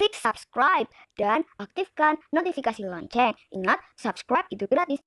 klik subscribe dan aktifkan notifikasi lonceng. Ingat, subscribe itu gratis.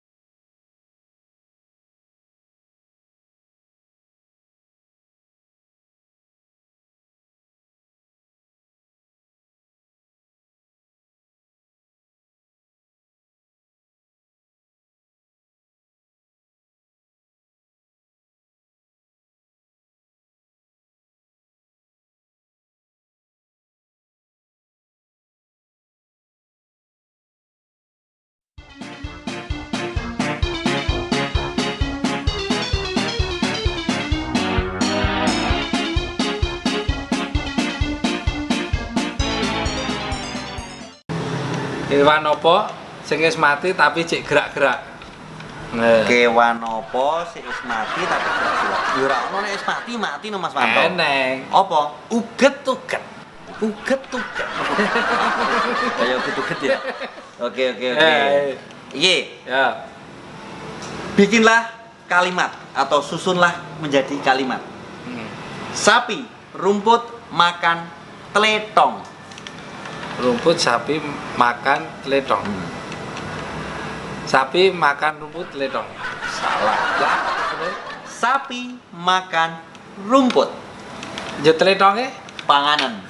Kewan apa sing wis mati tapi cek gerak-gerak? Kewan apa sing wis mati tapi gerak-gerak? Ya ora ono nek wis mati no Mas Wanto. Eneng. Apa? Uget-uget. Uget-uget. Kayak uget-uget ya. Oke. Iya. Ya. Bikinlah kalimat atau susunlah menjadi kalimat. Sapi, rumput, makan, teletong. Rumput sapi makan teletong. Sapi makan rumput teletong. Salah. Sapi makan rumput. Ya teletonge panganan.